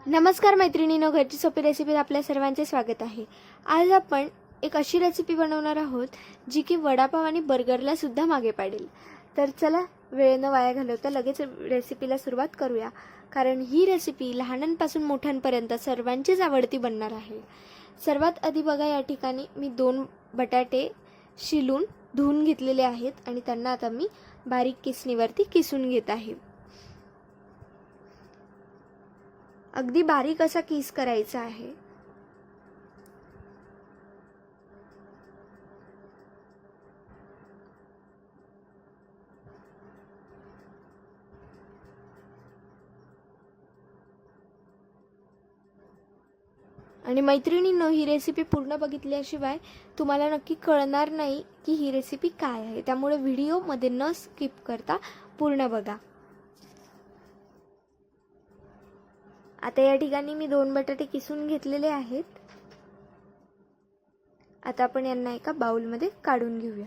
नमस्कार मैत्रिणींनो, घरची सोपी रेसिपीत आपल्या सर्वांचे स्वागत आहे। आज आपण एक अशी रेसिपी बनवणार आहोत जी की वडापाव आणि बर्गरला सुद्धा मागे पाडेल। तर चला वेळ न वाया घालवता लगेच रेसिपीला सुरुवात करूया, कारण ही रेसिपी लहानांपासून मोठ्यांपर्यंत सर्वांचीच आवडती बनणार आहे। सर्वात आधी बघा, या ठिकाणी मी 2 बटाटे शिलून धुवून घेतलेले आहेत आणि त्यांना आता मी बारीक किसणीवरती किसून घेत आहे। अगदी बारीक असा किस करायचा आहे। आणि मैत्रिणींनो, ही रेसिपी पूर्ण बघितल्याशिवाय तुम्हाला नक्की कळणार नाही की ही रेसिपी काय आहे, त्यामुळे व्हिडिओ मध्ये न स्किप करता पूर्ण बघा। आता या ठिकाणी मी 2 बटाटे किसून घेतलेले आहेत। आता आपण यांना एका बाउल मध्ये काढून घेऊया।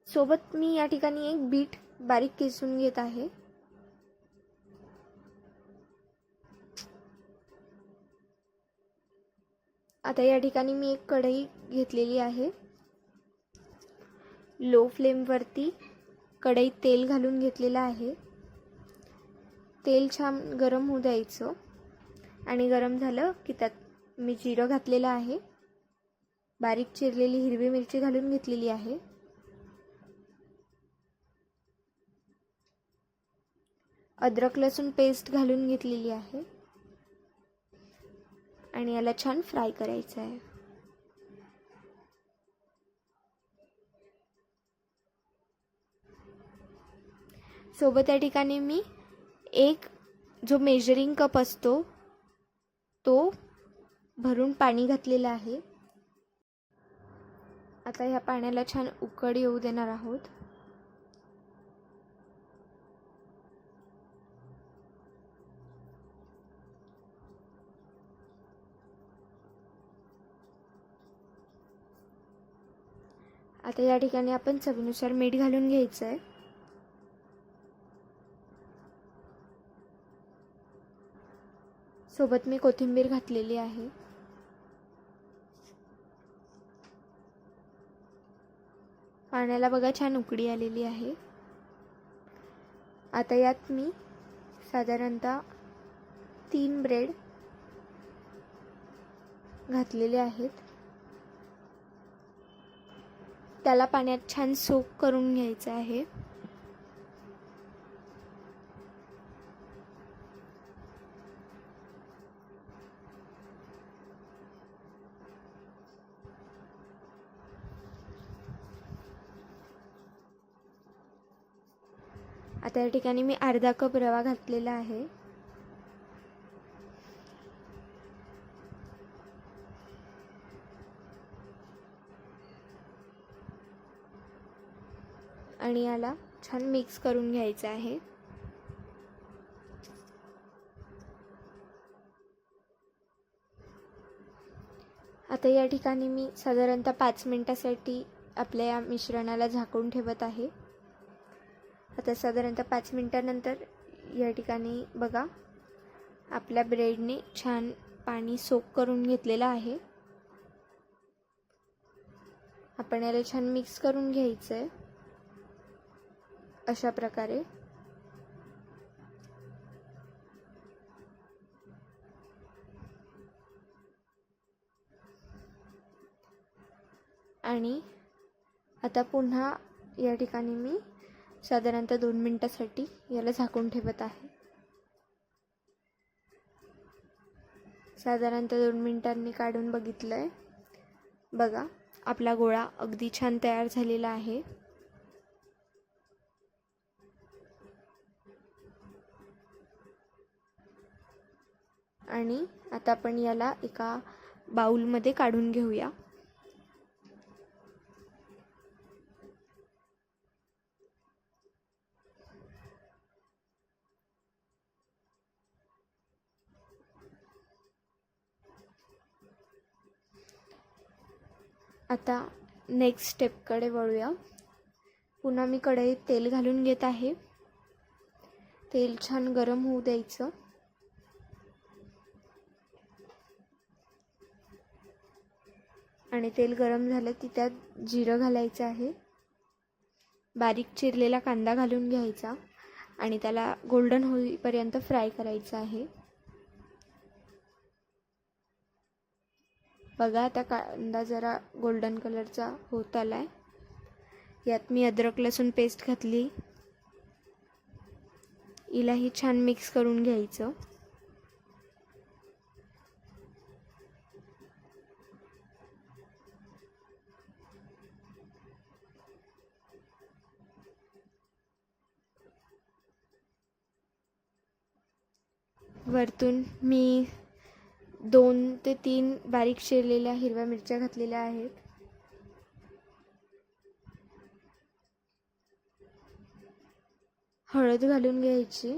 सोबत मी या ठिकाणी एक बीट बारीक किसून घेत आहे। आता या ठिकाणी मी एक कढई घेतलेली आहे। लो फ्लेम वरती कढईत तेल घालून घेतलेलं आहे। तेल छान गरम होऊ द्यायचं आणि गरम झालं की त्यात मी जिरं घातलेलं आहे, बारीक चिरलेली हिरवी मिरची घालून घेतलेली आहे, अद्रक लसूण पेस्ट घालून घेतलेली आहे आणि याला छान फ्राय करायचं आहे। सोबत या ठिकाणी मी एक जो मेजरिंग कप असतो तो भरून पाणी घातलेलं आहे। आता ह्या पाण्याला छान उकळ येऊ देणार आहोत। आता या ठिकाणी आपण चवीनुसार मीठ घालून घ्यायचं आहे। सोबत मी कोथिंबीर घातलेली आहे। पाण्याला बघा छान उकळी आलेली आहे। आता यात मी साधारणतः 3 ब्रेड घातलेले आहेत। त्याला पाण्यात छान सोक करून घ्यायचं आहे। आता या ठिकाणी मी अर्धा कप रवा घातलेला आहे। आणि याला छान मिक्स करून घ्यायचं आहे। आता या ठिकाणी मी साधारणतः 5 मिनिटांसाठी आपल्या या मिश्रणाला झाकून ठेवत आहे। आता साधारणतः 5 मिनिटांनंतर या ठिकाणी बघा, आपल्या ब्रेडने छान पाणी सोक करून घेतलेलं आहे। आपण याला छान मिक्स करून घ्यायचं आहे अशा प्रकारे। आणि आता पुन्हा या ठिकाणी मी साधारणतः 2 मिनिटांसाठी याला झाकून ठेवत आहे। साधारणतः 2 मिनिटांनी काढून बघितलंय, बघा आपला गोळा अगदी छान तयार झालेला आहे। आणि आता आपण याला एका बाउलमध्ये काढून घेऊया। आता नेक्स्ट स्टेपकडे वळूया। पुन्हा मी कढईत तेल घालून घेत आहे. तेल छान गरम होऊ द्यायचं. आणि तेल गरम झालं की त्यात जिरं घालायचं आहे. बारीक चिरलेला कांदा घालून घ्यायचा आणि त्याला गोल्डन होईपर्यंत फ्राय करायचं आहे. बघा आता कांदा जरा गोल्डन कलरचा होत आलाय. यात मी अद्रक लसूण पेस्ट घातली. हिलाही छान मिक्स करून घ्यायचं. वरतून मी 2 ते 3 बारीक चिरलेल्या हिरव्या मिरच्या घातलेल्या आहेत. हळद घालून घ्यायची.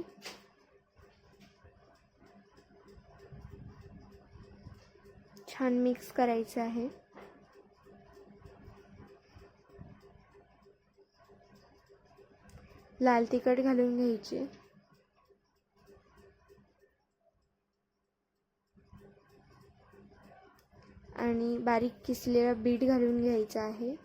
छान मिक्स करायचं आहे. लाल तिखट घालून घ्यायची. आणि बारीक किसलेला बीट घालून घ्यायचा आहे.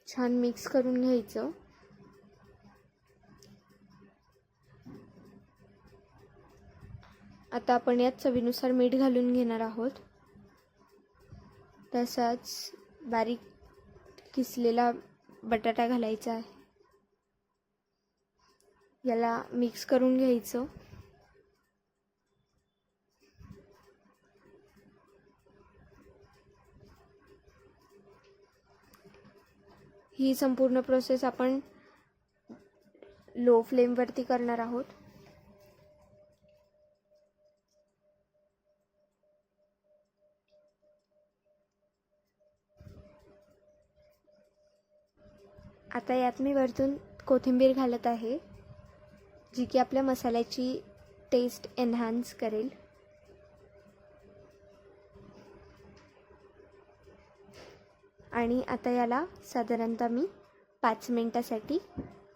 छान मिक्स करून घ्यायचं. आता आपण यात चवीनुसार मीठ घालून घेणार आहोत. तसाच बारीक किसलेला बटाटा घालायचा आहे. याला मिक्स करून घ्यायचं. ही संपूर्ण प्रोसेस आपण लो फ्लेमवरती करणार आहोत. आता यात मी वरतून कोथिंबीर घालत आहे, जी की आपल्या मसाल्याची टेस्ट एनहान्स करेल. आणि आता याला साधारणतः मी 5 मिनिटासाठी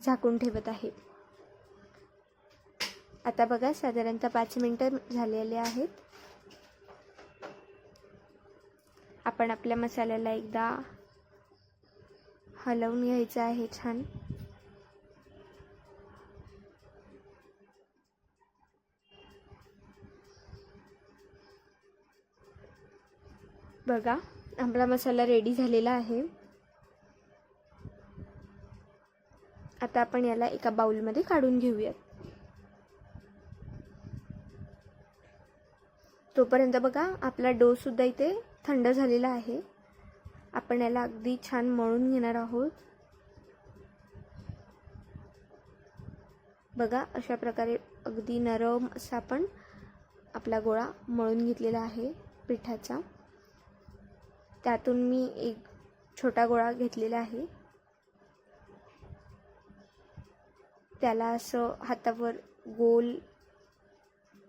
झाकून ठेवत आहे. आता बघा साधारणतः 5 मिनिटं झालेले आहेत. आपण आपल्या मसाल्याला एकदा हलवून घ्यायचं आहे छान. बघा आपला मसाला रेडी झालेला आहे. आता आपण याला एका बाउलमध्ये काढून घेऊयात. तोपर्यंत बघा आपला डो सुद्धा इथे थंड झालेला आहे. आपण याला अगदी छान मळून घेणार आहोत. बघा अशा प्रकारे अगदी नरम असा आपण आपला गोळा मळून घेतलेला आहे पिठाचा. त्यातून मी एक छोटा गोळा घेतलेला आहे. त्याला असं हातावर गोल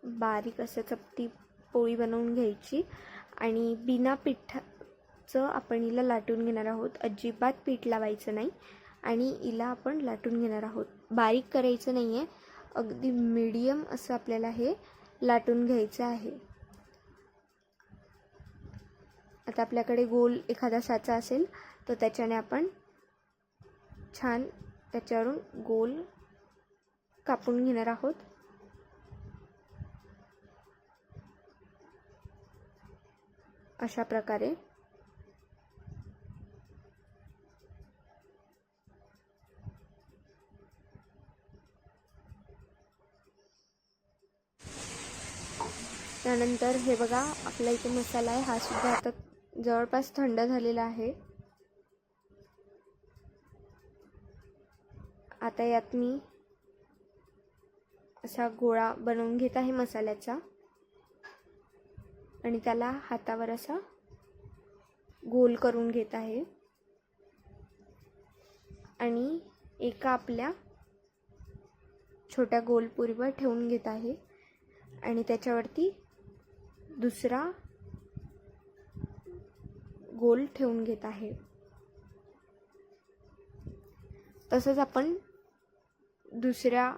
बारीक असं चपटी पोळी बनवून घ्यायची आणि बिना पिठाचं आपण हिला लाटून घेणार आहोत. अजिबात पीठ लावायचं नाही आणि हिला आपण लाटून घेणार आहोत. बारीक करायचं नाही आहे, अगदी मीडियम असं आपल्याला हे लाटून घ्यायचं आहे. आता आपल्याकडे गोल एखादा साचा असेल तर त्याच्याने आपण छान त्याच्यावरून गोल कापून घेणार आहोत. अशा प्रकारे त्यानंतर हे बघा आपला इथे मसाला आहे, हा सुद्धा आता जवळपास थंड झालेला आहे. आता यात मी असा गोळा बनवून घेत आहे मसाल्याचा आणि त्याला हातावर असा गोल करून घेत आहे आणि एका आपल्या छोट्या गोलपुरीवर ठेवून घेत आहे आणि त्याच्यावरती दुसरा गोल ठेवून घेत आहे. तसंच आपण दुसऱ्या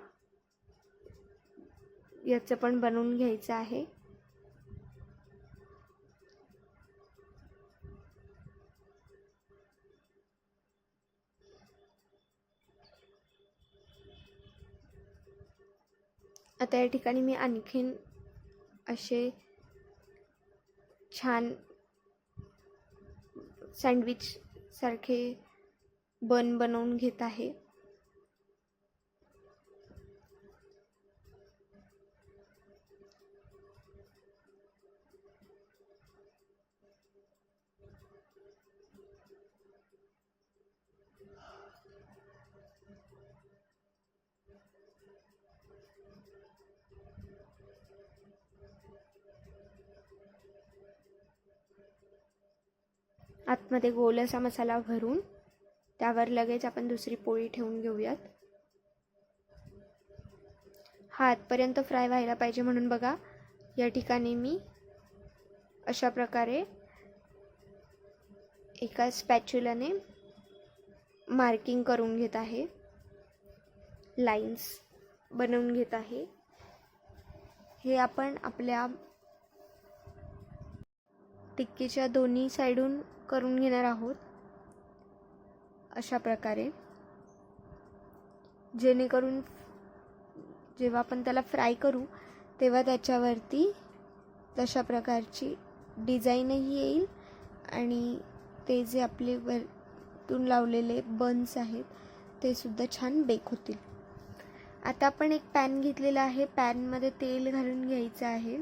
याचं पण बनवून घ्यायचं आहे. आता या ठिकाणी मी आणखीन असे छान सँडविच सारखे बन बनवून घेत आहे. आतमध्ये गोल असा मसाला भरून त्यावर लगेच आपण दुसरी पोळी ठेवून घेऊयात. हा आतपर्यंत फ्राय व्हायला पाहिजे म्हणून बघा या ठिकाणी मी अशा प्रकारे एका स्पॅच्युलाने मार्किंग करून घेत आहे, लाईन्स बनवून घेत आहे. हे आपण आपल्या टिक्कीच्या दोन्ही साइडून करून घेणार आहोत अशा प्रकारे, जेणेकरून जेव्हा आपण त्याला फ्राय करू तेव्हा त्याच्यावरती तशा प्रकारची डिझाईनही येईल आणि ते जे आपले वरतून लावलेले बन्स आहेत ते सुद्धा छान बेक होतील. आता आपण एक पॅन घेतलेला आहे. पॅनमध्ये तेल घालून घ्यायचं आहे.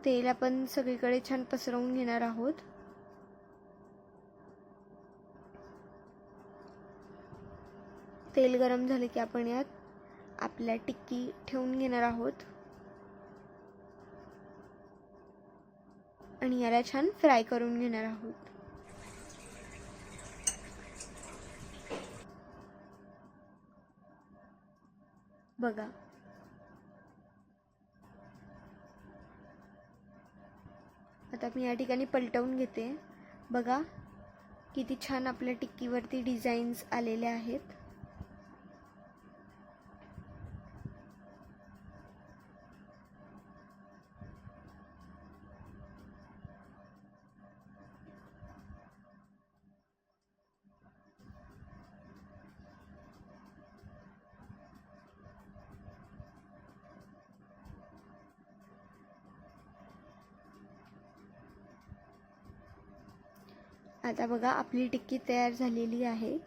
तेल आपण सगळीकडे छान पसरवून घेणार आहोत. तेल गरम झाले की आपण यात आपल्या टिक्की ठेवून घेणार आहोत आणि याला छान फ्राय करून घेणार आहोत. बघा आता मी या ठिकाणी पलटवून घेते. बघा किती छान आपल्या टिक्कीवरती डिझाईन्स आलेले आहेत. आता बघा आपली टिक्की तयार झालेली आहे.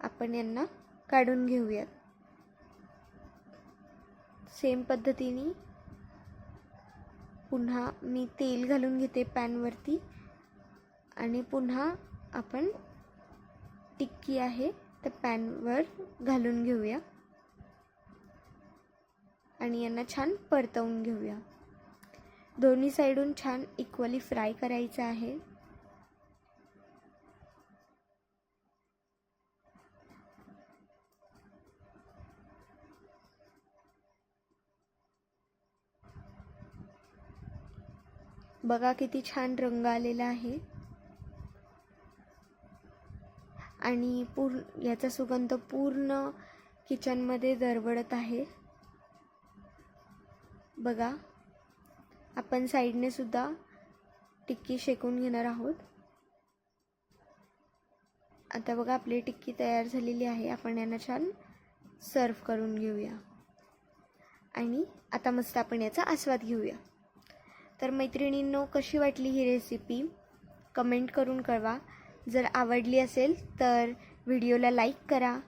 आपण यांना काढून घेऊयात. सेम पद्धतीने पुन्हा मी तेल घालून घेते पॅनवरती आणि पुन्हा आपण टिक्की आहे त्या पॅनवर घालून घेऊया आणि यांना छान परतवून घेऊया. दोन्ही साइडून छान इक्वली फ्राय करायचं आहे. बघा किती छान रंग आलेला आहे आणि याचा सुगंध पूर्ण किचनमध्ये दरवळत आहे. बघा आपण साइडने सुद्धा टिक्की शेकून घेणार आहोत. आता बघा आपली टिक्की तयार झालेली आहे. आपण यांना छान सर्व करून घेऊया आणि आता मस्त आपण याचा आस्वाद घेऊया. तर मैत्रिणींनो, कशी वाटली ही रेसिपी कमेंट करून कळवा. जर आवडली असेल तर व्हिडिओला लाईक करा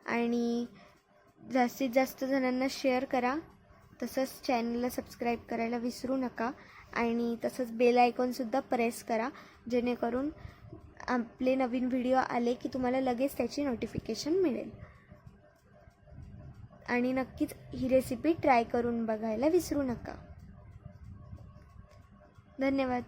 आणि जास्तीत जास्त जणांना शेअर करा. तसंच चॅनलला सबस्क्राईब करायला विसरू नका आणि तसंच बेल आयकॉनसुद्धा प्रेस करा, जेणेकरून आपले नवीन व्हिडिओ आले की तुम्हाला लगेच त्याची नोटिफिकेशन मिळेल. आणि नक्कीच ही रेसिपी ट्राय करून बघायला विसरू नका. धन्यवाद.